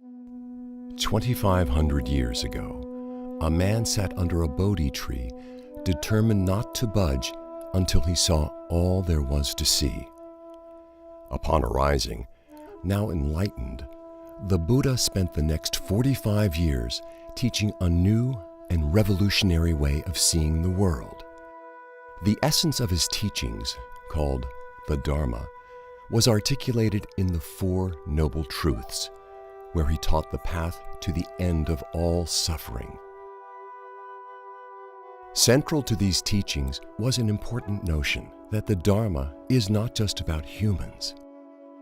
2,500 years ago, a man sat under a Bodhi tree, determined not to budge until he saw all there was to see. Upon arising, now enlightened, the Buddha spent the next 45 years teaching a new and revolutionary way of seeing the world. The essence of his teachings, called the Dharma, was articulated in the Four Noble Truths, where he taught the path to the end of all suffering. Central to these teachings was an important notion that the Dharma is not just about humans.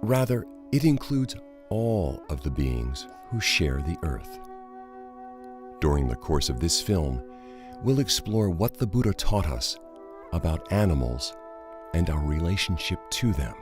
Rather, it includes all of the beings who share the earth. During the course of this film, we'll explore what the Buddha taught us about animals and our relationship to them.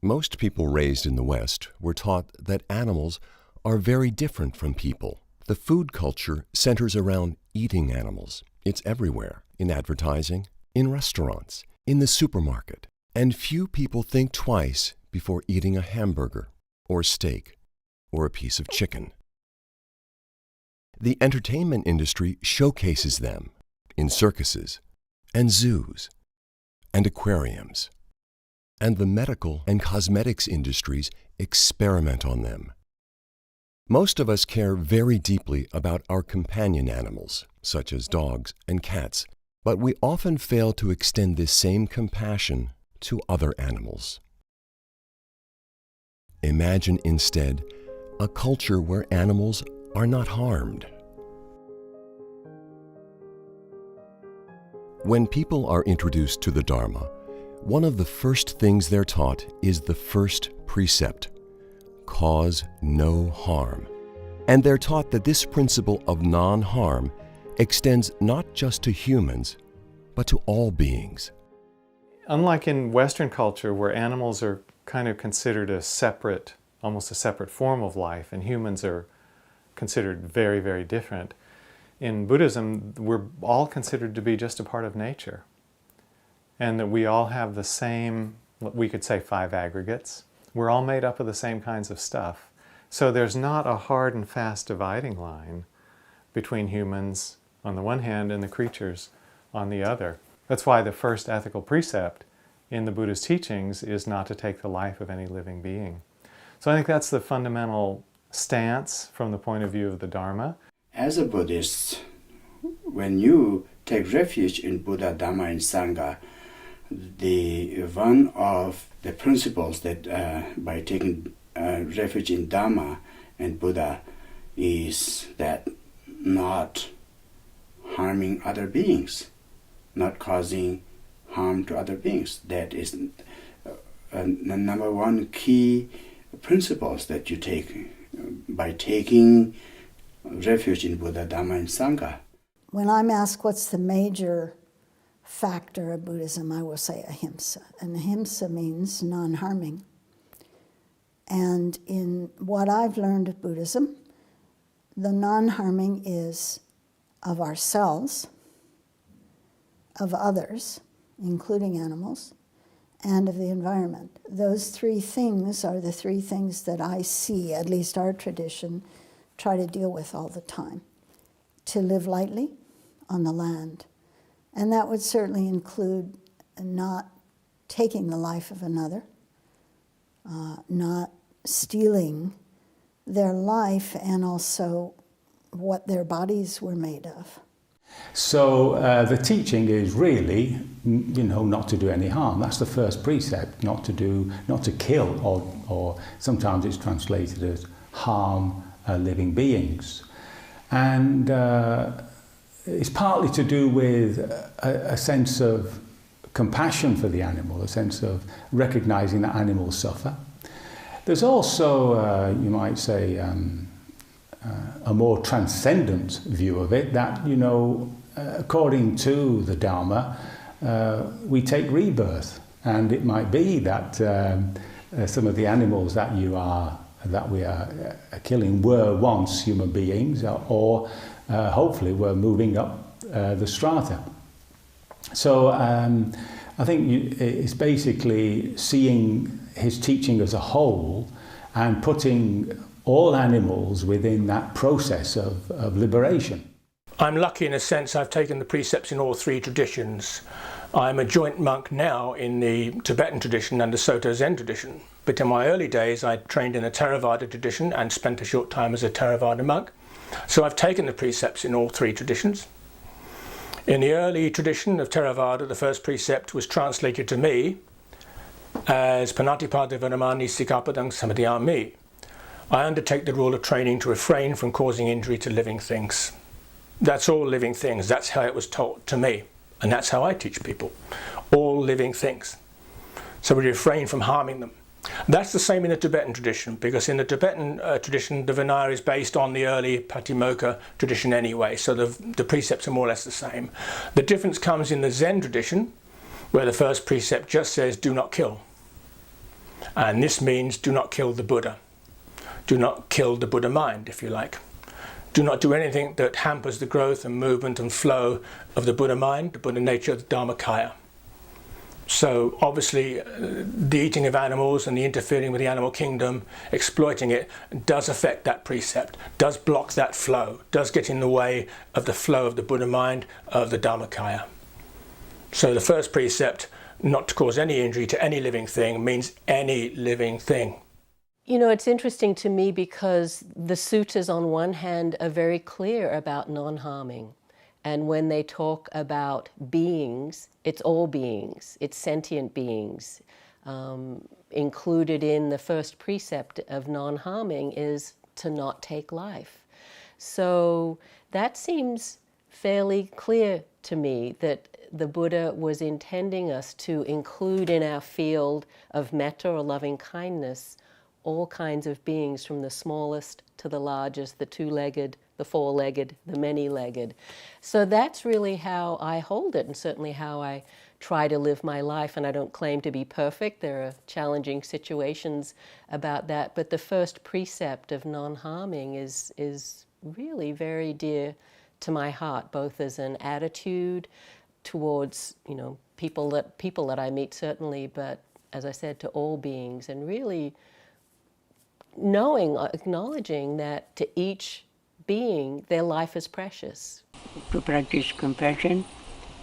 Most people raised in the West were taught that animals are very different from people. The food culture centers around eating animals. It's everywhere, in advertising, in restaurants, in the supermarket, and few people think twice before eating a hamburger, or steak, or a piece of chicken. The entertainment industry showcases them in circuses, and zoos, and aquariums. And the medical and cosmetics industries experiment on them. Most of us care very deeply about our companion animals, such as dogs and cats, but we often fail to extend this same compassion to other animals. Imagine instead a culture where animals are not harmed. When people are introduced to the Dharma, one of the first things they're taught is the first precept: cause no harm. And they're taught that this principle of non-harm extends not just to humans, but to all beings. Unlike in Western culture, where animals are kind of considered a separate, almost a separate form of life, and humans are considered very, very different, in Buddhism, we're all considered to be just a part of nature. And that we all have the same, we could say 5 aggregates. We're all made up of the same kinds of stuff. So there's not a hard and fast dividing line between humans on the one hand and the creatures on the other. That's why the first ethical precept in the Buddha's teachings is not to take the life of any living being. So I think that's the fundamental stance from the point of view of the Dharma. As a Buddhist, when you take refuge in Buddha, Dhamma, and Sangha, one of the principles that by taking refuge in Dhamma and Buddha is that not harming other beings, not causing harm to other beings. That is the number one key principles that you take by taking refuge in Buddha, Dhamma, and Sangha. When I'm asked what's the major factor of Buddhism, I will say ahimsa. And ahimsa means non-harming. And in what I've learned of Buddhism, the non-harming is of ourselves, of others, including animals, and of the environment. Those 3 things are the 3 things that I see, at least our tradition, try to deal with all the time. To live lightly on the land. And that would certainly include not taking the life of another, not stealing their life, and also what their bodies were made of. So the teaching is really, not to do any harm. That's the first precept, not to kill, or sometimes it's translated as harm living beings. And it's partly to do with a sense of compassion for the animal, a sense of recognizing that animals suffer. There's also, you might say, a more transcendent view of it, that, according to the Dharma, we take rebirth. And it might be that some of the animals that we are killing were once human beings, or hopefully we're moving up the strata. So I think it's basically seeing his teaching as a whole and putting all animals within that process of liberation. I'm lucky in a sense I've taken the precepts in all three traditions. I'm a joint monk now in the Tibetan tradition and the Soto Zen tradition. But in my early days I trained in a Theravada tradition and spent a short time as a Theravada monk. So I've taken the precepts in all three traditions. In the early tradition of Theravada, the first precept was translated to me as Panatipada Varamani Sikkhapadang Samadhiyami. I undertake the rule of training to refrain from causing injury to living things. That's all living things. That's how it was taught to me. And that's how I teach people. All living things. So we refrain from harming them. That's the same in the Tibetan tradition, because in the Tibetan tradition, the Vinaya is based on the early Patimokkha tradition anyway, so the precepts are more or less the same. The difference comes in the Zen tradition, where the first precept just says, do not kill. And this means do not kill the Buddha. Do not kill the Buddha mind, if you like. Do not do anything that hampers the growth and movement and flow of the Buddha mind, the Buddha nature, the Dharmakaya. So obviously the eating of animals and the interfering with the animal kingdom, exploiting it, does affect that precept, does block that flow, does get in the way of the flow of the Buddha mind, of the Dharmakaya. So the first precept, not to cause any injury to any living thing, means any living thing. You know, it's interesting to me because the suttas on one hand are very clear about non-harming. And when they talk about beings, it's all beings, it's sentient beings. Included in the first precept of non-harming is to not take life. So that seems fairly clear to me that the Buddha was intending us to include in our field of metta or loving kindness all kinds of beings, from the smallest to the largest, the two-legged, the four-legged, the many-legged. So that's really how I hold it, and certainly how I try to live my life. And I don't claim to be perfect. There are challenging situations about that. But the first precept of non-harming is really very dear to my heart, both as an attitude towards, you know, people that I meet, certainly, but as I said, to all beings, and really knowing, acknowledging that to each being, their life is precious. To practice compassion,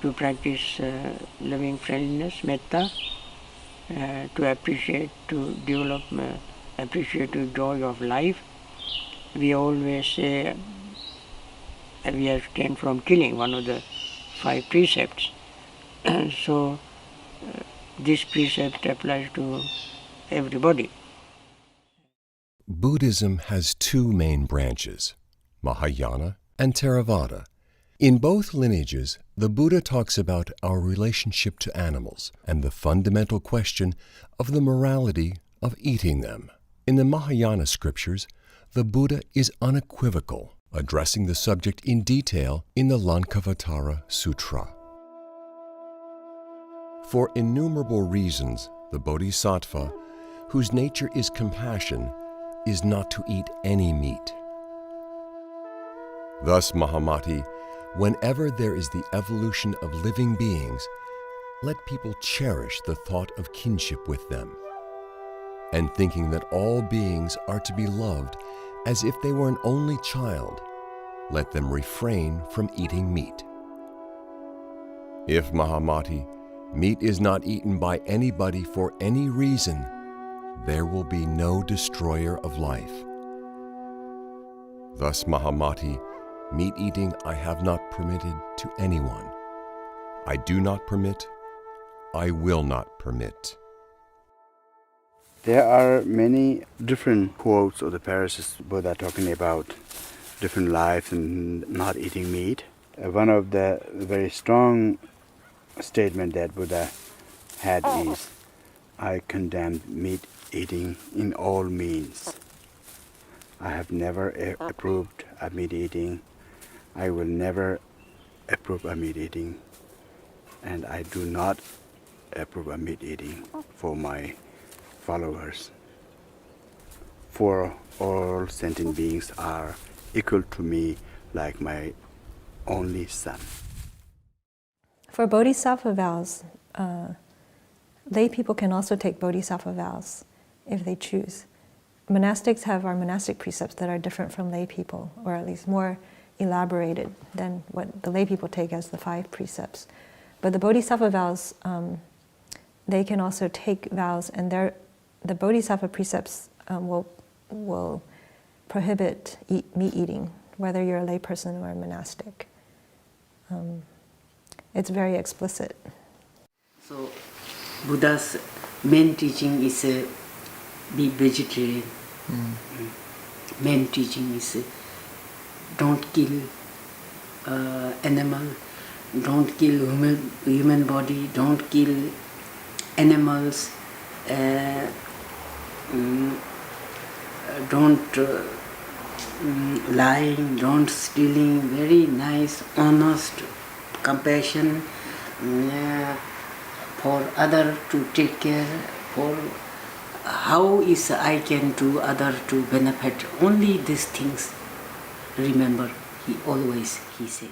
to practice loving friendliness, metta, to appreciate, to develop appreciative joy of life. We always say we abstain from killing, one of the 5 precepts. So this precept applies to everybody. Buddhism has 2 main branches, Mahayana and Theravada. In both lineages, the Buddha talks about our relationship to animals and the fundamental question of the morality of eating them. In the Mahayana scriptures, the Buddha is unequivocal, addressing the subject in detail in the Lankavatara Sutra. For innumerable reasons, the Bodhisattva, whose nature is compassion, is not to eat any meat. Thus, Mahamati, whenever there is the evolution of living beings, let people cherish the thought of kinship with them, and thinking that all beings are to be loved as if they were an only child, let them refrain from eating meat. If, Mahamati, meat is not eaten by anybody for any reason, there will be no destroyer of life. Thus, Mahamati, meat eating I have not permitted to anyone. I do not permit, I will not permit. There are many different quotes of the Parasist Buddha talking about different lives and not eating meat. One of the very strong statement that Buddha had is, I condemn meat eating in all means. I have never approved of meat eating. I will never approve of meat eating. And I do not approve of meat eating for my followers. For all sentient beings are equal to me like my only son. For bodhisattva vows, lay people can also take bodhisattva vows if they choose. Monastics have our monastic precepts that are different from lay people, or at least more elaborated than what the lay people take as the 5 precepts. But the bodhisattva vows, they can also take vows, and the bodhisattva precepts will prohibit meat eating, whether you're a lay person or a monastic. It's very explicit. So Buddha's main teaching is be vegetarian. Main teaching is don't kill animal, don't kill human body, don't kill animals, don't lying, don't stealing. Very nice, honest, compassion for other to take care, for how is I can do other to benefit. Only these things remember, he said.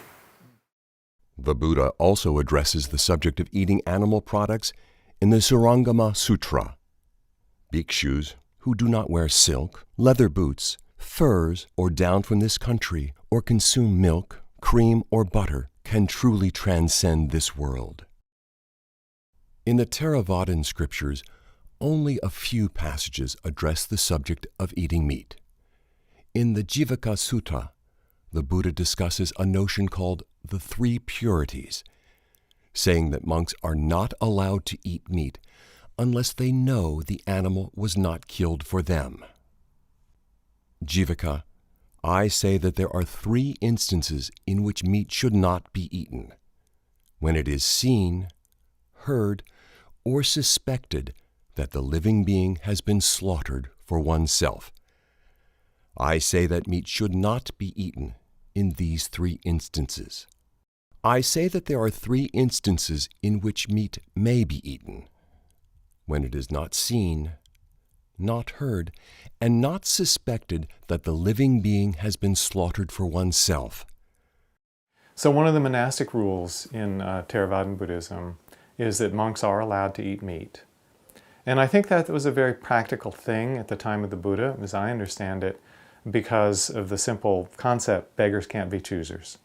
The Buddha also addresses the subject of eating animal products in the Surangama Sutra. Bhikshus who do not wear silk, leather boots, furs, or down from this country, or consume milk, cream, or butter, can truly transcend this world. In the Theravadan scriptures, only a few passages address the subject of eating meat. In the Jivaka Sutta, the Buddha discusses a notion called the 3 purities, saying that monks are not allowed to eat meat unless they know the animal was not killed for them. Jivaka, I say that there are 3 instances in which meat should not be eaten: when it is seen, heard, or suspected that the living being has been slaughtered for oneself. I say that meat should not be eaten in these 3 instances. I say that there are 3 instances in which meat may be eaten: when it is not seen, not heard, and not suspected that the living being has been slaughtered for oneself. So one of the monastic rules in Theravadan Buddhism is that monks are allowed to eat meat. And I think that was a very practical thing at the time of the Buddha, as I understand it, because of the simple concept, beggars can't be choosers.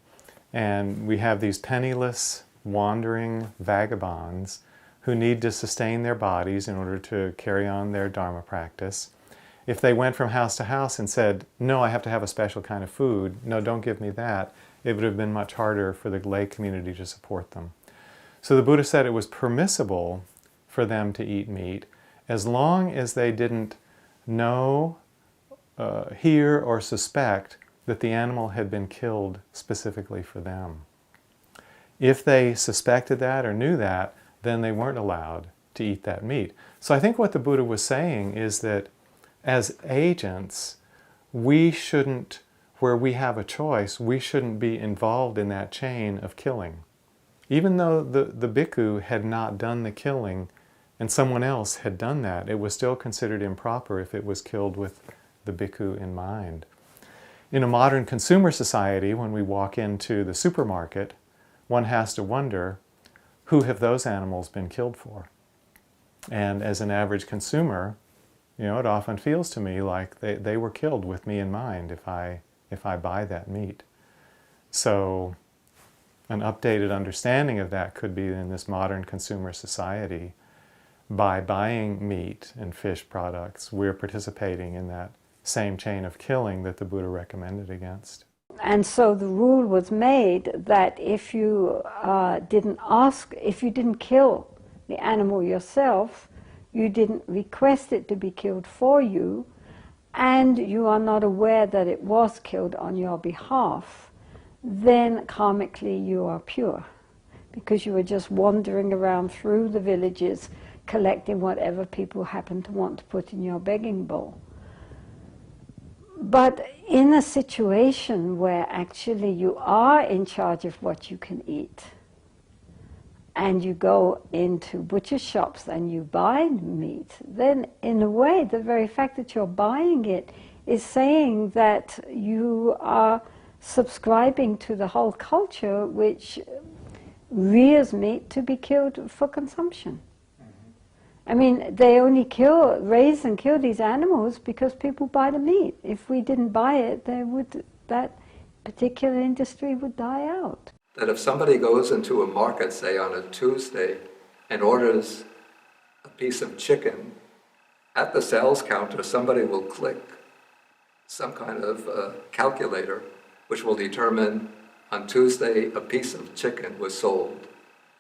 And we have these penniless, wandering vagabonds who need to sustain their bodies in order to carry on their Dharma practice. If they went from house to house and said, no, I have to have a special kind of food, no, don't give me that, it would have been much harder for the lay community to support them. So the Buddha said it was permissible for them to eat meat as long as they didn't know, hear, or suspect that the animal had been killed specifically for them. If they suspected that or knew that, then they weren't allowed to eat that meat. So I think what the Buddha was saying is that as agents, we shouldn't, where we have a choice, we shouldn't be involved in that chain of killing. Even though the bhikkhu had not done the killing and someone else had done that, it was still considered improper if it was killed with the bhikkhu in mind. In a modern consumer society, when we walk into the supermarket, one has to wonder, who have those animals been killed for? And as an average consumer, it often feels to me like they were killed with me in mind if I buy that meat. So an updated understanding of that could be in this modern consumer society. By buying meat and fish products, we're participating in that same chain of killing that the Buddha recommended against. And so the rule was made that if you didn't kill the animal yourself, you didn't request it to be killed for you, and you are not aware that it was killed on your behalf, then karmically you are pure, because you were just wandering around through the villages collecting whatever people happen to want to put in your begging bowl. But in a situation where actually you are in charge of what you can eat, and you go into butcher shops and you buy meat, then in a way the very fact that you're buying it is saying that you are subscribing to the whole culture which rears meat to be killed for consumption. I mean, they only raise and kill these animals because people buy the meat. If we didn't buy it, that particular industry would die out. That if somebody goes into a market, say on a Tuesday, and orders a piece of chicken, at the sales counter somebody will click some kind of calculator which will determine on Tuesday a piece of chicken was sold,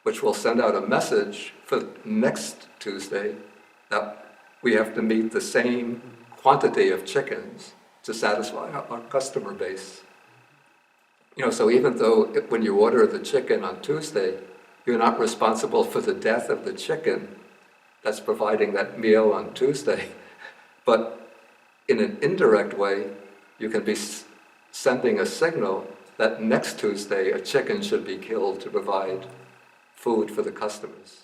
which will send out a message for next Tuesday that we have to meet the same quantity of chickens to satisfy our customer base. You know, so even though when you order the chicken on Tuesday, you're not responsible for the death of the chicken that's providing that meal on Tuesday, but in an indirect way, you can be sending a signal that next Tuesday a chicken should be killed to provide food for the customers.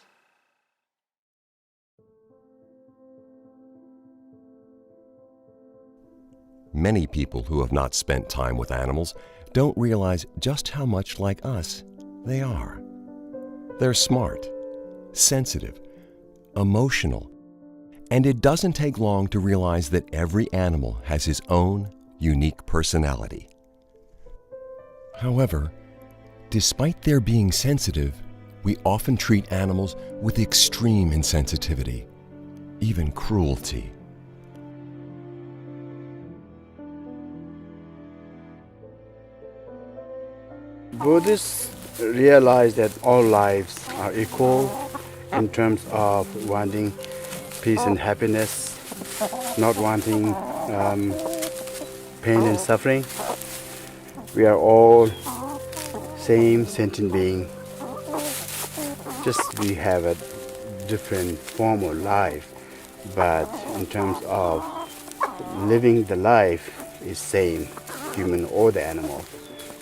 Many people who have not spent time with animals don't realize just how much like us they are. They're smart, sensitive, emotional, and it doesn't take long to realize that every animal has his own unique personality. However, despite their being sensitive, we often treat animals with extreme insensitivity, even cruelty. Buddhists realize that all lives are equal in terms of wanting peace and happiness, not wanting pain and suffering. We are all same sentient being, just we have a different form of life, but in terms of living the life is same, human or the animal,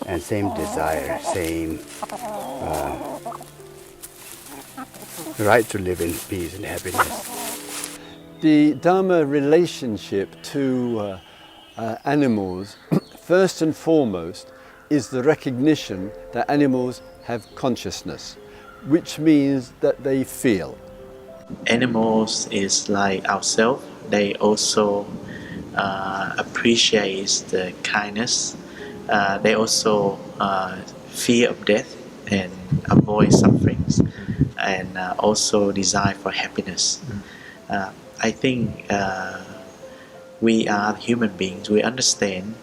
and same desire, same right to live in peace and happiness. The Dharma relationship to animals, first and foremost, is the recognition that animals have consciousness, which means that they feel. Animals is like ourselves. They also appreciate the kindness. They also fear of death and avoid sufferings, and also desire for happiness. I think we are human beings. We understand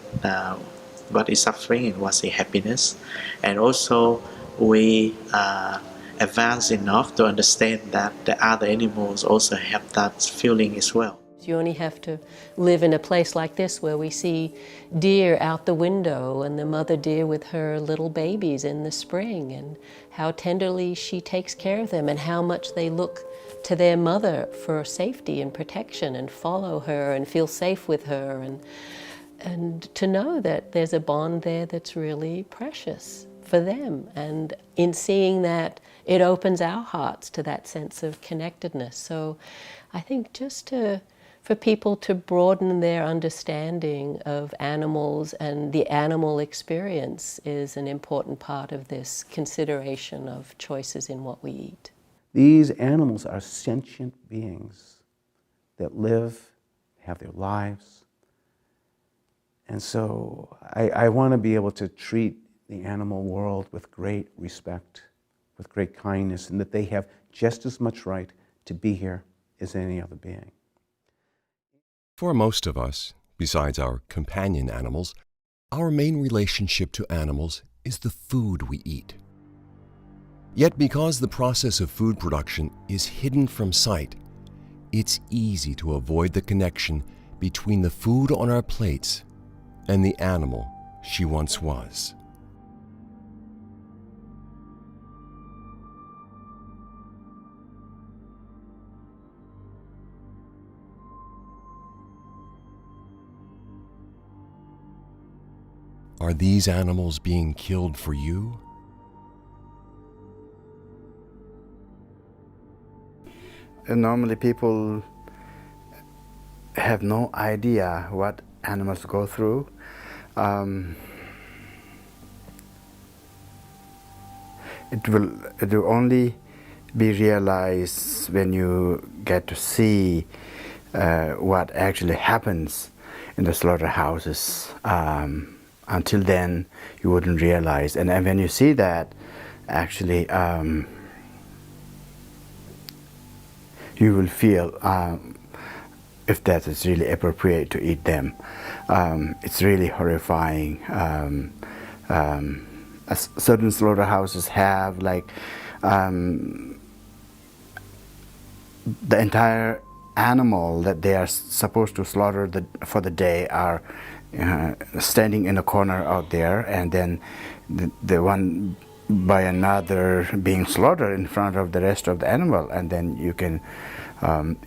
what is suffering and what is happiness, and also we are advanced enough to understand that the other animals also have that feeling as well. You only have to live in a place like this where we see deer out the window and the mother deer with her little babies in the spring, and how tenderly she takes care of them and how much they look to their mother for safety and protection and follow her and feel safe with her, and to know that there's a bond there that's really precious for them. And in seeing that, it opens our hearts to that sense of connectedness. So I think just for people to broaden their understanding of animals and the animal experience is an important part of this consideration of choices in what we eat. These animals are sentient beings that live, have their lives. And so I want to be able to treat the animal world with great respect, with great kindness, and that they have just as much right to be here as any other being. For most of us, besides our companion animals, our main relationship to animals is the food we eat. Yet because the process of food production is hidden from sight, it's easy to avoid the connection between the food on our plates and the animal she once was. Are these animals being killed for you? And normally people have no idea what animals go through. It will only be realized when you get to see what actually happens in the slaughterhouses. Until then, you wouldn't realize. And when you see that, actually, you will feel if that is really appropriate to eat them. It's really horrifying. Certain slaughterhouses have like the entire animal that they are supposed to slaughter for the day are standing in a corner out there, and then the one by another being slaughtered in front of the rest of the animal, and then you can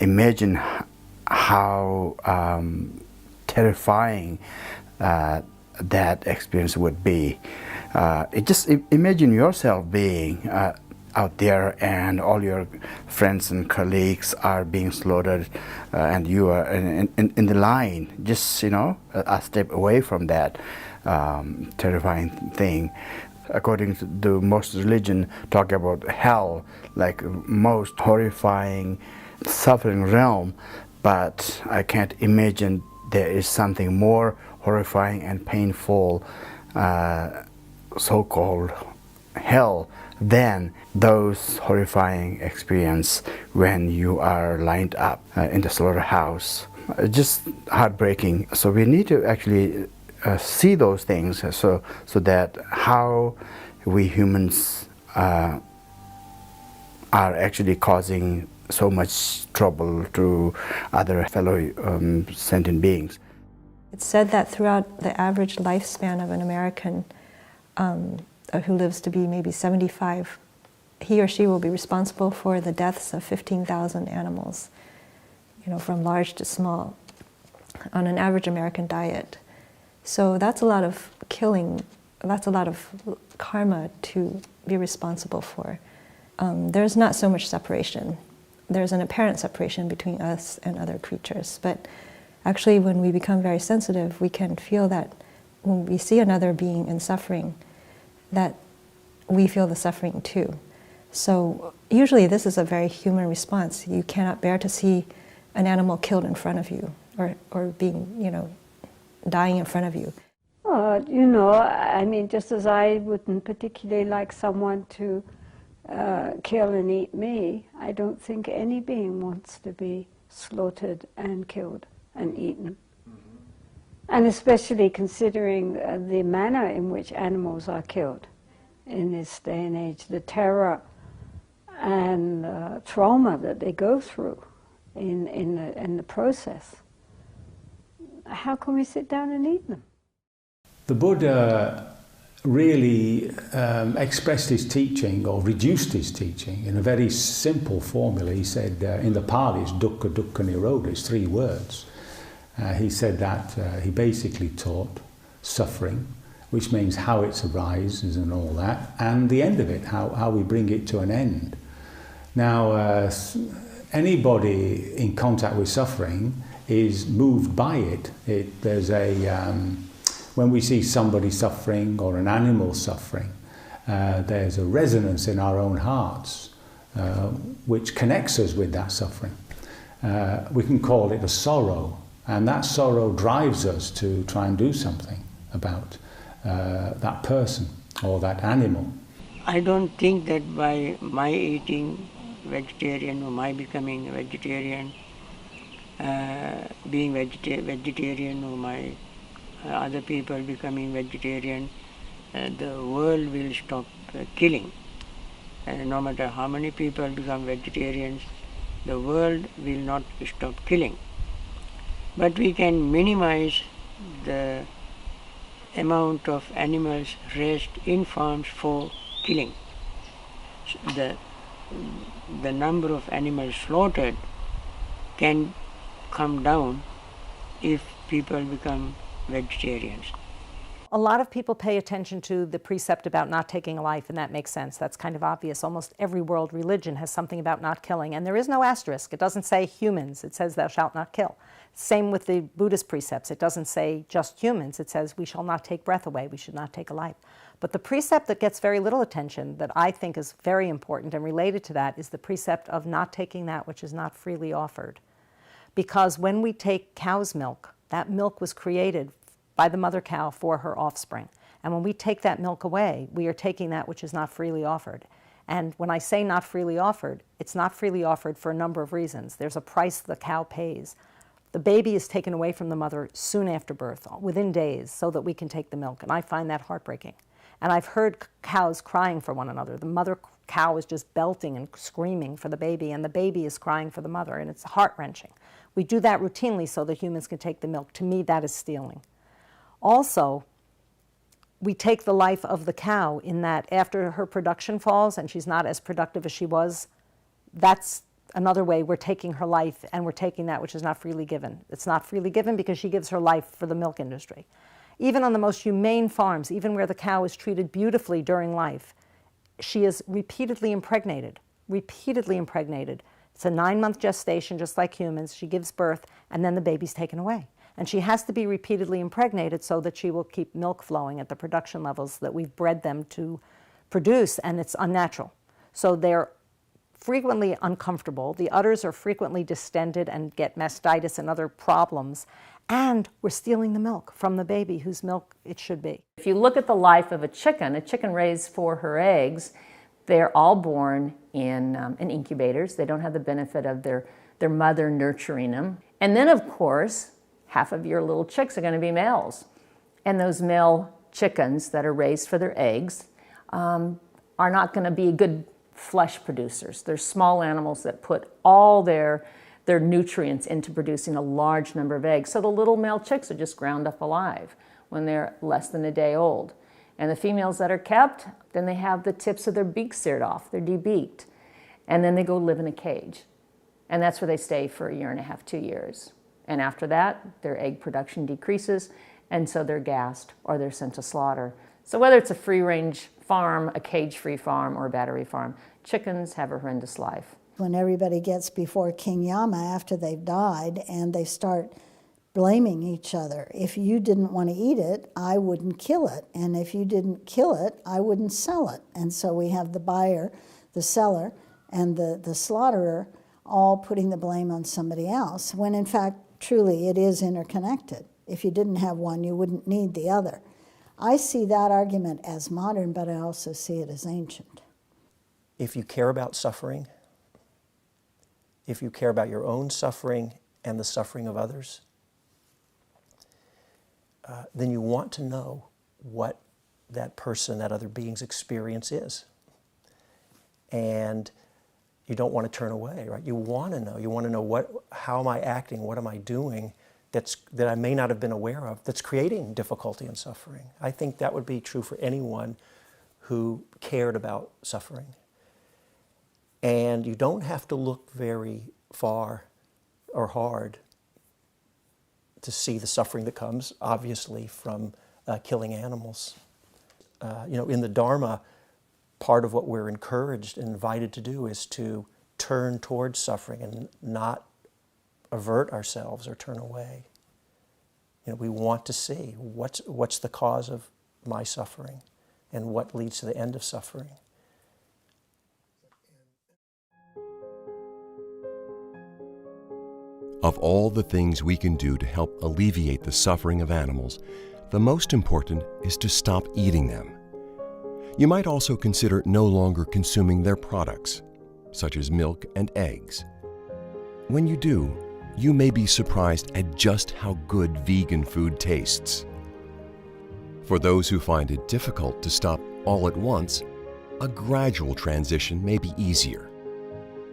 imagine how terrifying that experience would be. Just imagine yourself being out there and all your friends and colleagues are being slaughtered and you are in the line, just a step away from that terrifying thing. According to most religion, talk about hell like most horrifying suffering realm, but I can't imagine there is something more horrifying and painful, so-called hell, than those horrifying experience when you are lined up in the slaughterhouse. Just heartbreaking. So we need to actually see those things so that how we humans are actually causing so much trouble to other fellow sentient beings. It's said that throughout the average lifespan of an American who lives to be maybe 75, he or she will be responsible for the deaths of 15,000 animals, from large to small, on an average American diet. So that's a lot of killing, that's a lot of karma to be responsible for. There's not so much separation. There's an apparent separation between us and other creatures, but actually when we become very sensitive, we can feel that when we see another being in suffering, that we feel the suffering too. So usually this is a very human response. You cannot bear to see an animal killed in front of you or being, dying in front of you. Just as I wouldn't particularly like someone to kill and eat me, I don't think any being wants to be slaughtered and killed and eaten. And especially considering the manner in which animals are killed in this day and age, the terror and trauma that they go through in the process. How can we sit down and eat them? The Buddha really expressed his teaching, or reduced his teaching, in a very simple formula. He said, in the Pali, it's dukkha, dukkha, nirodha, it's 3 words. He said that he basically taught suffering, which means how it arises and all that, and the end of it, how we bring it to an end. Now, anybody in contact with suffering is moved by it. There's when we see somebody suffering or an animal suffering, there's a resonance in our own hearts which connects us with that suffering. We can call it a sorrow, and that sorrow drives us to try and do something about that person or that animal. I don't think that by my eating vegetarian or my becoming vegetarian, being vegetarian or my other people becoming vegetarian, the world will stop killing. No matter how many people become vegetarians, the world will not stop killing. But we can minimize the amount of animals raised in farms for killing. The number of animals slaughtered can come down if people become vegetarians. A lot of people pay attention to the precept about not taking a life, and that makes sense. That's kind of obvious. Almost every world religion has something about not killing, and there is no asterisk. It doesn't say humans. It says thou shalt not kill. Same with the Buddhist precepts. It doesn't say just humans. It says we shall not take breath away. We should not take a life. But the precept that gets very little attention, that I think is very important and related to that, is the precept of not taking that which is not freely offered. Because when we take cow's milk, that milk was created by the mother cow for her offspring. And when we take that milk away, we are taking that which is not freely offered. And when I say not freely offered, it's not freely offered for a number of reasons. There's a price the cow pays. The baby is taken away from the mother soon after birth, within days, so that we can take the milk. And I find that heartbreaking. And I've heard cows crying for one another. The mother cow is just belting and screaming for the baby, and the baby is crying for the mother, and it's heart-wrenching. We do that routinely so that humans can take the milk. To me, that is stealing. Also, we take the life of the cow in that after her production falls and she's not as productive as she was, that's another way we're taking her life, and we're taking that which is not freely given. It's not freely given because she gives her life for the milk industry. Even on the most humane farms, even where the cow is treated beautifully during life, she is repeatedly impregnated, repeatedly impregnated. It's a 9-month gestation, just like humans. She gives birth, and then the baby's taken away. And she has to be repeatedly impregnated so that she will keep milk flowing at the production levels that we've bred them to produce, and it's unnatural. So they're frequently uncomfortable. The udders are frequently distended and get mastitis and other problems. And we're stealing the milk from the baby whose milk it should be. If you look at the life of a chicken raised for her eggs, they're all born in incubators. They don't have the benefit of their mother nurturing them. And then, of course, half of your little chicks are going to be males. And those male chickens that are raised for their eggs are not going to be good flesh producers. They're small animals that put all their nutrients into producing a large number of eggs. So the little male chicks are just ground up alive when they're less than a day old. And the females that are kept, then they have the tips of their beaks seared off. They're debeaked. And then they go live in a cage. And that's where they stay for 1.5 years, 2 years. And after that, their egg production decreases, and so they're gassed or they're sent to slaughter. So whether it's a free-range farm, a cage-free farm, or a battery farm, chickens have a horrendous life. When everybody gets before King Yama after they've died and they start blaming each other. If you didn't want to eat it, I wouldn't kill it. And if you didn't kill it, I wouldn't sell it. And so we have the buyer, the seller, and the slaughterer all putting the blame on somebody else, when in fact, truly, it is interconnected. If you didn't have one, you wouldn't need the other. I see that argument as modern, but I also see it as ancient. If you care about suffering, if you care about your own suffering and the suffering of others, then you want to know what that person, that other being's experience is. And you don't want to turn away, right? You want to know. You want to know how am I acting? What am I doing that I may not have been aware of that's creating difficulty and suffering? I think that would be true for anyone who cared about suffering. And you don't have to look very far or hard to see the suffering that comes, obviously, from killing animals. In the Dharma, part of what we're encouraged and invited to do is to turn towards suffering and not avert ourselves or turn away. We want to see what's the cause of my suffering and what leads to the end of suffering. Of all the things we can do to help alleviate the suffering of animals, the most important is to stop eating them. You might also consider no longer consuming their products, such as milk and eggs. When you do, you may be surprised at just how good vegan food tastes. For those who find it difficult to stop all at once, a gradual transition may be easier.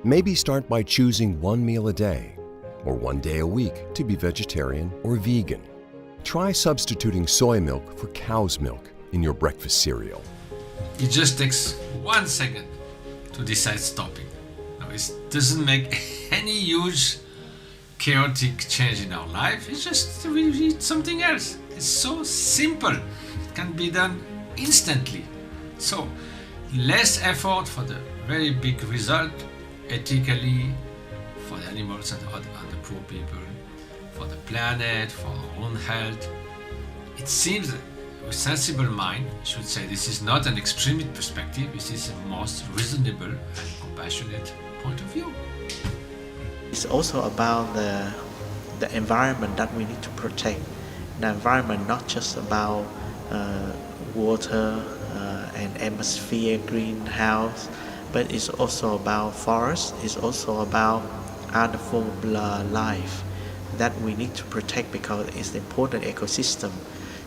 Maybe start by choosing one meal a day or one day a week to be vegetarian or vegan. Try substituting soy milk for cow's milk in your breakfast cereal. It just takes 1 second to decide stopping. Now, it doesn't make any huge chaotic change in our life. It's just we eat something else. It's so simple. It can be done instantly. So less effort for the very big result, ethically, for the animals and the poor people, for the planet, for our own health. It seems a sensible mind should say this is not an extremist perspective, this is a most reasonable and compassionate point of view. It's also about the environment that we need to protect. The environment, not just about water and atmosphere, greenhouse, but it's also about forest, it's also about other form of life that we need to protect because it's an important ecosystem.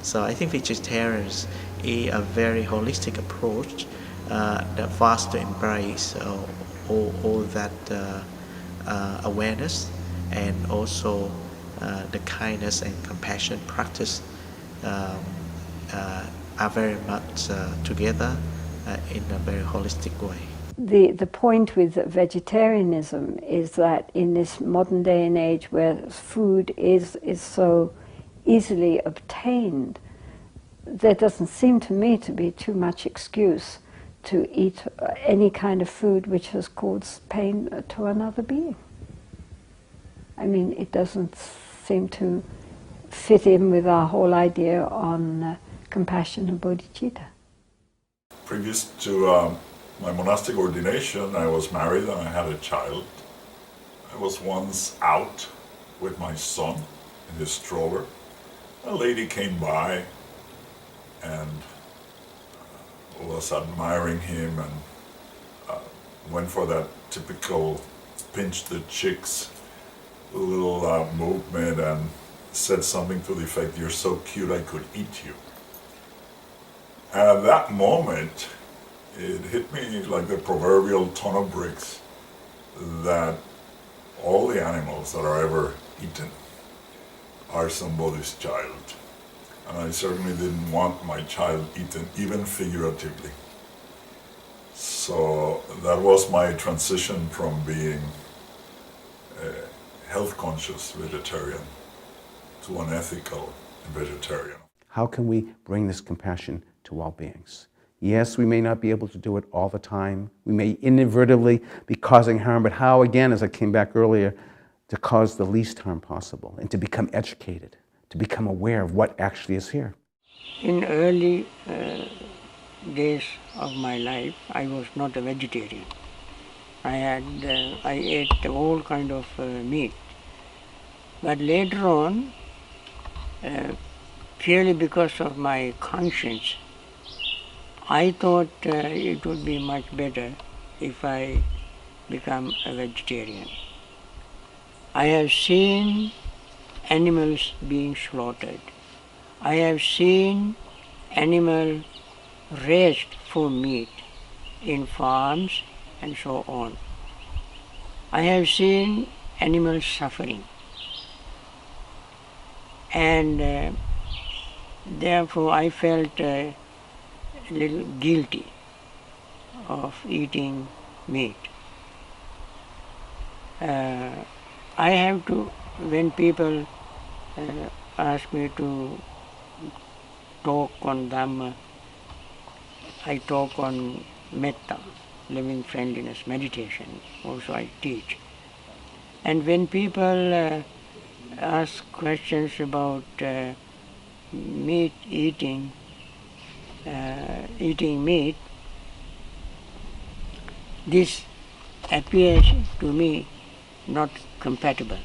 So I think vegetarians is a very holistic approach that for us to embrace all that awareness and also the kindness and compassion practice are very much together in a very holistic way. The point with vegetarianism is that in this modern day and age where food is so easily obtained, there doesn't seem to me to be too much excuse to eat any kind of food which has caused pain to another being. I mean, it doesn't seem to fit in with our whole idea on compassion and bodhicitta. Previous to my monastic ordination, I was married and I had a child. I was once out with my son in his stroller. A lady came by and was admiring him and went for that typical pinch the chicks little movement and said something to the effect, "You're so cute I could eat you." And at that moment, it hit me like the proverbial ton of bricks that all the animals that are ever eaten are somebody's child. And I certainly didn't want my child eaten, even figuratively. So that was my transition from being a health-conscious vegetarian to an ethical vegetarian. How can we bring this compassion to all beings? Yes, we may not be able to do it all the time. We may inadvertently be causing harm, but how, again, as I came back earlier, to cause the least harm possible and to become educated, to become aware of what actually is here. In early days of my life, I was not a vegetarian. I ate all kind of meat. But later on, purely because of my conscience, I thought it would be much better if I become a vegetarian. I have seen animals being slaughtered. I have seen animals raised for meat in farms and so on. I have seen animals suffering. And therefore I felt a little guilty of eating meat. I have to, when people ask me to talk on Dhamma, I talk on metta, living friendliness, meditation, also I teach. And when people ask questions about meat eating meat, this appears to me not compatible.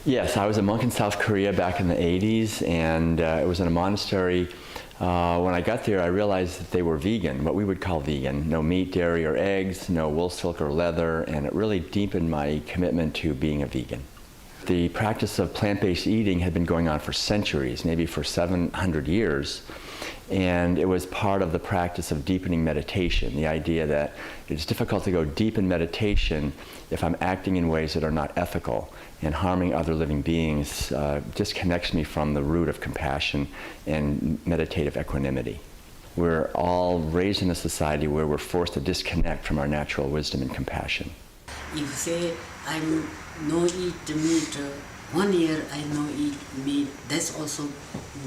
Yes, I was a monk in South Korea back in the 80s, and it was in a monastery. When I got there, I realized that they were vegan, what we would call vegan. No meat, dairy, or eggs, no wool, silk, or leather, and it really deepened my commitment to being a vegan. The practice of plant-based eating had been going on for centuries, maybe for 700 years, and it was part of the practice of deepening meditation, the idea that it's difficult to go deep in meditation if I'm acting in ways that are not ethical, and harming other living beings disconnects me from the root of compassion and meditative equanimity. We're all raised in a society where we're forced to disconnect from our natural wisdom and compassion. If say I'm no eat meat, 1 year I no eat meat, that's also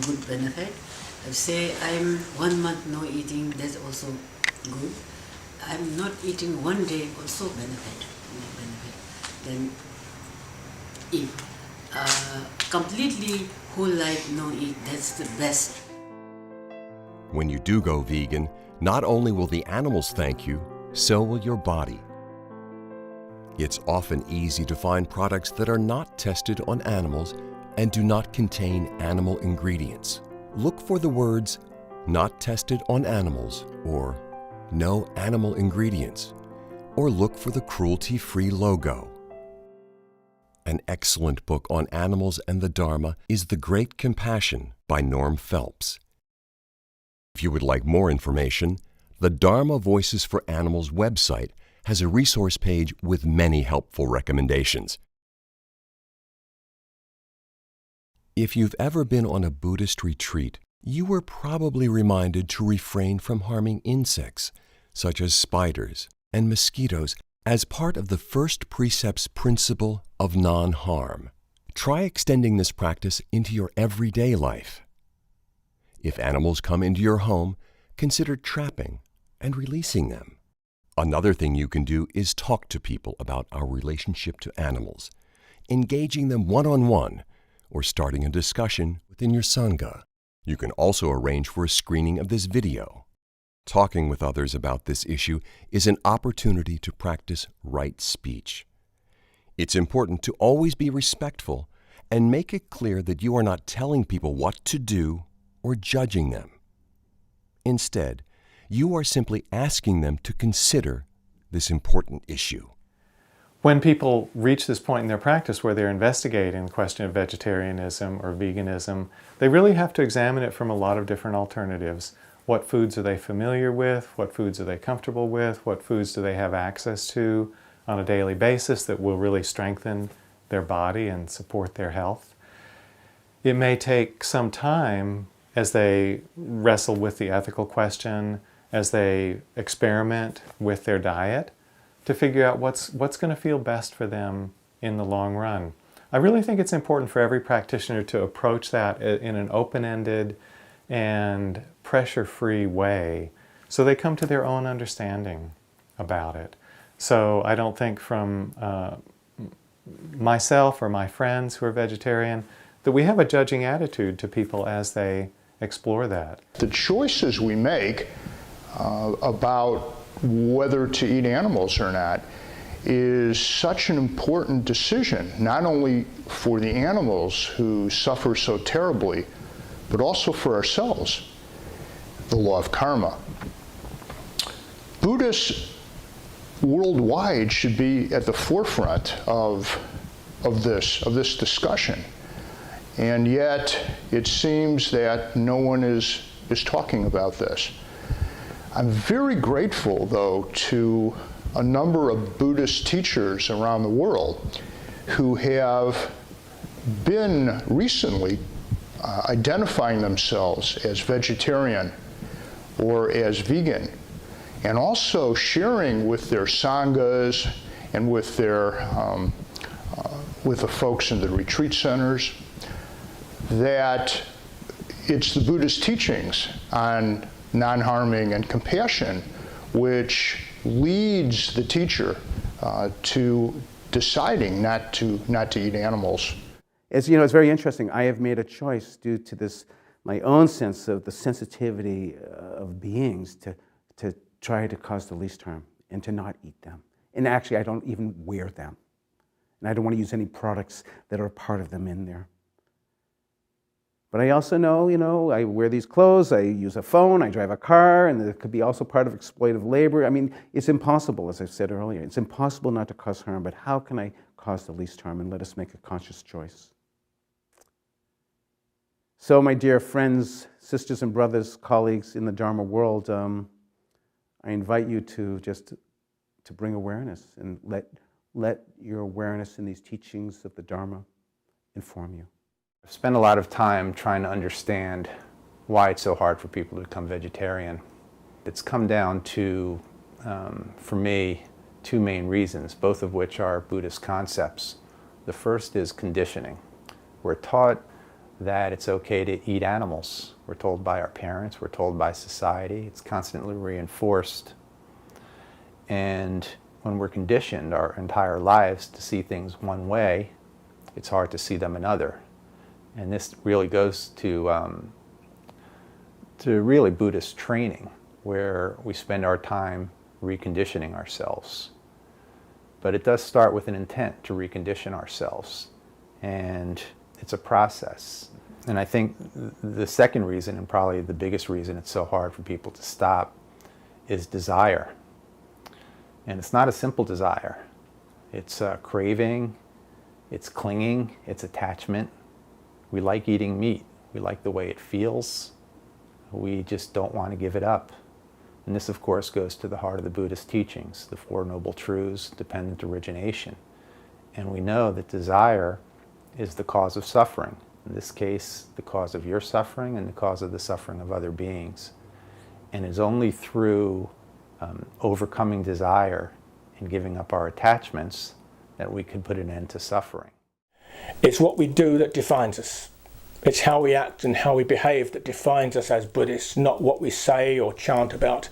good benefit. If say I'm 1 month no eating, that's also good. I'm not eating 1 day, also benefit. Then if completely whole life no eat, that's the best. When you do go vegan, not only will the animals thank you, so will your body. It's often easy to find products that are not tested on animals and do not contain animal ingredients. Look for the words, "not tested on animals," or "no animal ingredients," or look for the cruelty-free logo. An excellent book on animals and the Dharma is The Great Compassion by Norm Phelps. If you would like more information, the Dharma Voices for Animals website has a resource page with many helpful recommendations. If you've ever been on a Buddhist retreat, you were probably reminded to refrain from harming insects, such as spiders and mosquitoes, as part of the first precept's principle of non-harm. Try extending this practice into your everyday life. If animals come into your home, consider trapping and releasing them. Another thing you can do is talk to people about our relationship to animals, engaging them one-on-one, or starting a discussion within your Sangha. You can also arrange for a screening of this video. Talking with others about this issue is an opportunity to practice right speech. It's important to always be respectful and make it clear that you are not telling people what to do or judging them. Instead, you are simply asking them to consider this important issue. When people reach this point in their practice where they're investigating the question of vegetarianism or veganism, they really have to examine it from a lot of different alternatives. What foods are they familiar with? What foods are they comfortable with? What foods do they have access to on a daily basis that will really strengthen their body and support their health? It may take some time as they wrestle with the ethical question, as they experiment with their diet, to figure out what's going to feel best for them in the long run. I really think it's important for every practitioner to approach that in an open-ended and pressure-free way so they come to their own understanding about it. So I don't think from myself or my friends who are vegetarian that we have a judging attitude to people as they explore that. The choices we make about whether to eat animals or not is such an important decision, not only for the animals who suffer so terribly, but also for ourselves. The law of karma. Buddhists worldwide should be at the forefront of this discussion. And yet, it seems that no one is talking about this. I'm very grateful, though, to a number of Buddhist teachers around the world who have been recently identifying themselves as vegetarian or as vegan, and also sharing with their sanghas and with the folks in the retreat centers that it's the Buddhist teachings on non-harming and compassion which leads the teacher to deciding not to eat animals. As you know, it's very interesting. I have made a choice due to this, my own sense of the sensitivity of beings to try to cause the least harm and to not eat them. And actually, I don't even wear them. And I don't want to use any products that are part of them in there. But I also know, I wear these clothes, I use a phone, I drive a car, and it could be also part of exploitative labor. I mean, it's impossible, as I said earlier. It's impossible not to cause harm, but how can I cause the least harm? And let us make a conscious choice. So, my dear friends, sisters and brothers, colleagues in the Dharma world, I invite you to bring awareness and let your awareness in these teachings of the Dharma inform you. I've spent a lot of time trying to understand why it's so hard for people to become vegetarian. It's come down to, for me, two main reasons, both of which are Buddhist concepts. The first is conditioning. We're taught that it's okay to eat animals. We're told by our parents, we're told by society. It's constantly reinforced. And when we're conditioned our entire lives to see things one way, it's hard to see them another. And this really goes to to really Buddhist training, where we spend our time reconditioning ourselves. But it does start with an intent to recondition ourselves, and it's a process. And I think the second reason, and probably the biggest reason it's so hard for people to stop, is desire. And it's not a simple desire. It's craving, it's clinging, it's attachment. We like eating meat. We like the way it feels. We just don't want to give it up. And this, of course, goes to the heart of the Buddhist teachings, the Four Noble Truths, dependent origination. And we know that desire is the cause of suffering. In this case, the cause of your suffering and the cause of the suffering of other beings. And it's only through overcoming desire and giving up our attachments that we can put an end to suffering. It's what we do that defines us. It's how we act and how we behave that defines us as Buddhists, not what we say or chant about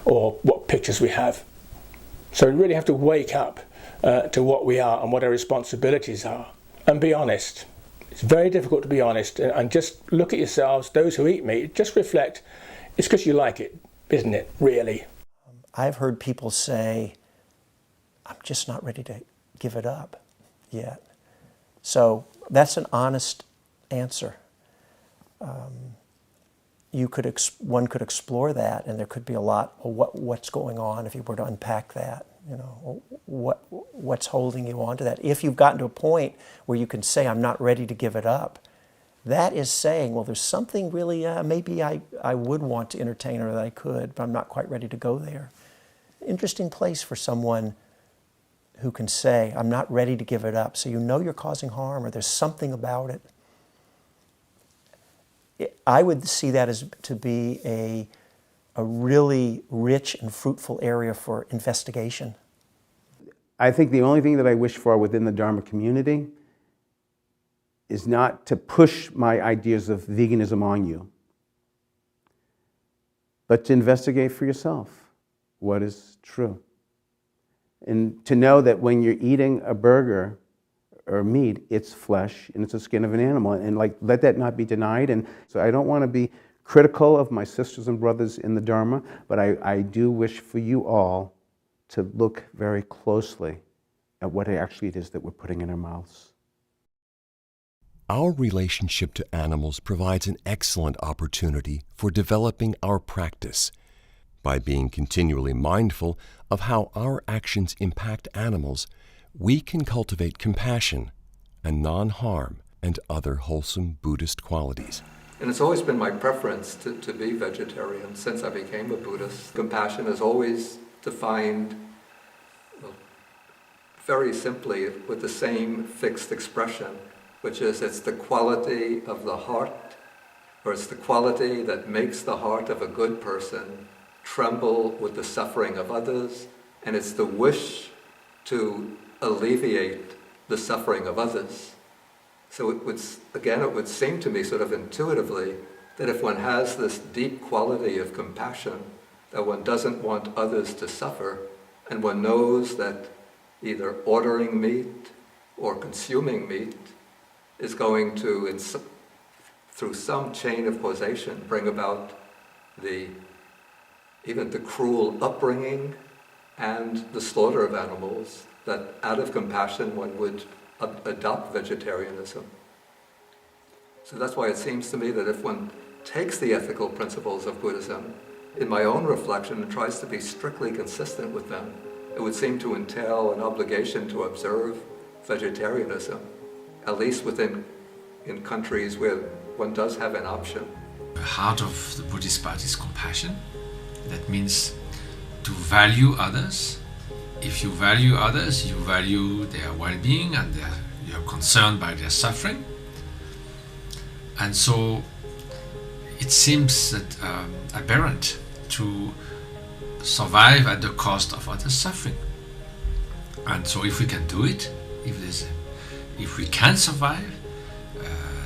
or what pictures we have. So we really have to wake up to what we are and what our responsibilities are and be honest. It's very difficult to be honest and just look at yourselves, those who eat meat, just reflect. It's because you like it, isn't it, really? I've heard people say, I'm just not ready to give it up yet. So that's an honest answer. One could explore that, and there could be a lot of what's going on if you were to unpack that. You know, what's holding you on to that? If you've gotten to a point where you can say, I'm not ready to give it up, that is saying, well, there's something really, maybe I would want to entertain or that I could, but I'm not quite ready to go there. Interesting place for someone who can say, I'm not ready to give it up. So you know you're causing harm or there's something about it. I would see that as to be a really rich and fruitful area for investigation. I think the only thing that I wish for within the Dharma community is not to push my ideas of veganism on you, but to investigate for yourself what is true. And to know that when you're eating a burger or meat, it's flesh and it's the skin of an animal, and let that not be denied. And so I don't want to be critical of my sisters and brothers in the Dharma, but I do wish for you all to look very closely at what actually it is that we're putting in our mouths. Our relationship to animals provides an excellent opportunity for developing our practice. By being continually mindful of how our actions impact animals, we can cultivate compassion and non-harm and other wholesome Buddhist qualities. And it's always been my preference to be vegetarian since I became a Buddhist. Compassion is always defined very simply with the same fixed expression, which is it's the quality of the heart, or it's the quality that makes the heart of a good person tremble with the suffering of others, and it's the wish to alleviate the suffering of others. So it would seem to me sort of intuitively that if one has this deep quality of compassion, that one doesn't want others to suffer, and one knows that either ordering meat or consuming meat is going to, through some chain of causation, bring about even the cruel upbringing and the slaughter of animals, that out of compassion one would adopt vegetarianism. So that's why it seems to me that if one takes the ethical principles of Buddhism, in my own reflection, and tries to be strictly consistent with them, it would seem to entail an obligation to observe vegetarianism, at least in countries where one does have an option. The heart of the Buddhist path is compassion. That means to value others. If you value others, you value their well-being and you're concerned by their suffering. And so it seems that aberrant to survive at the cost of others' suffering. And so if we can do it, if we can survive,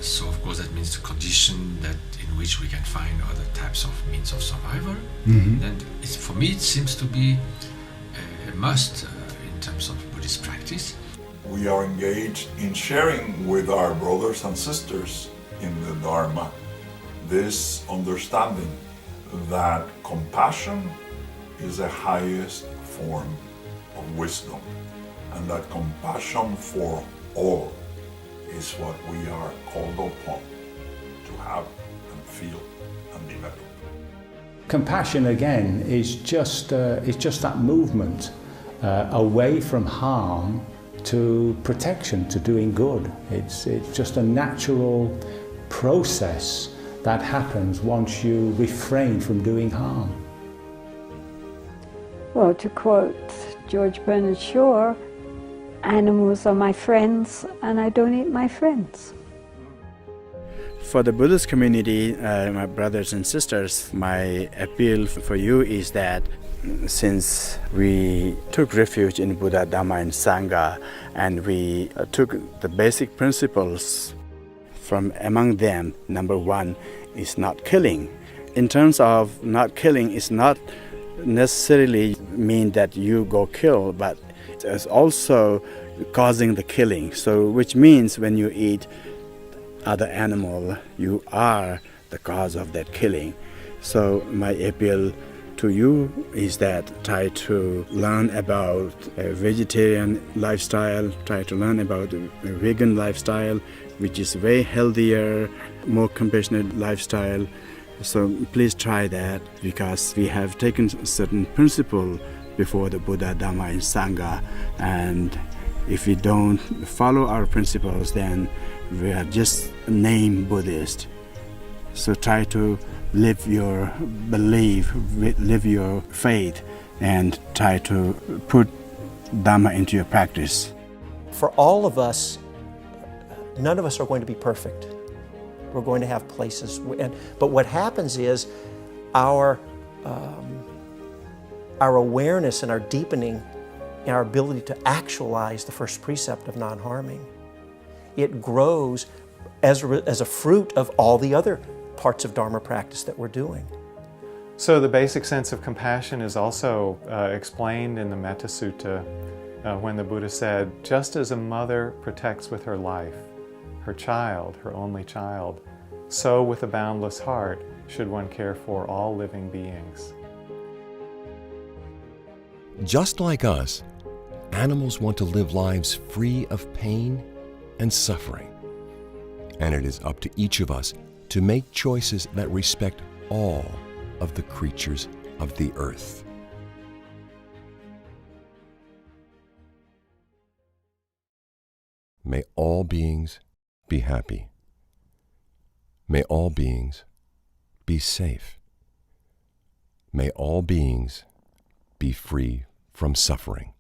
so of course that means the condition that in which we can find other types of means of survival, then for me it seems to be a must in terms of Buddhist practice. We are engaged in sharing with our brothers and sisters in the Dharma this understanding that compassion is the highest form of wisdom, and that compassion for all is what we are called upon to have and feel and develop. Compassion, again, is just that movement away from harm to protection, to doing good. It's just a natural process that happens once you refrain from doing harm. Well, to quote George Bernard Shaw, animals are my friends and I don't eat my friends. For the Buddhist community, my brothers and sisters, my appeal for you is that since we took refuge in Buddha, Dhamma and Sangha, and we took the basic principles from among them, number one is not killing. In terms of not killing, it's not necessarily mean that you go kill, but it's also causing the killing. So which means when you eat other animal, you are the cause of that killing. So my appeal to you is that try to learn about a vegetarian lifestyle, try to learn about a vegan lifestyle, which is way healthier, more compassionate lifestyle. So please try that, because we have taken certain principle before the Buddha, Dhamma and Sangha, and if we don't follow our principles, then we are just named Buddhist. So try to live your belief, live your faith, and try to put Dhamma into your practice. For all of us, none of us are going to be perfect. We're going to have places, but what happens is our awareness and our deepening and our ability to actualize the first precept of non-harming, it grows as a fruit of all the other parts of Dharma practice that we're doing. So the basic sense of compassion is also explained in the Metta Sutta when the Buddha said, just as a mother protects with her life her child, her only child, so with a boundless heart should one care for all living beings. Just like us, animals want to live lives free of pain and suffering. And it is up to each of us to make choices that respect all of the creatures of the earth. May all beings be happy. May all beings be safe. May all beings be free from suffering.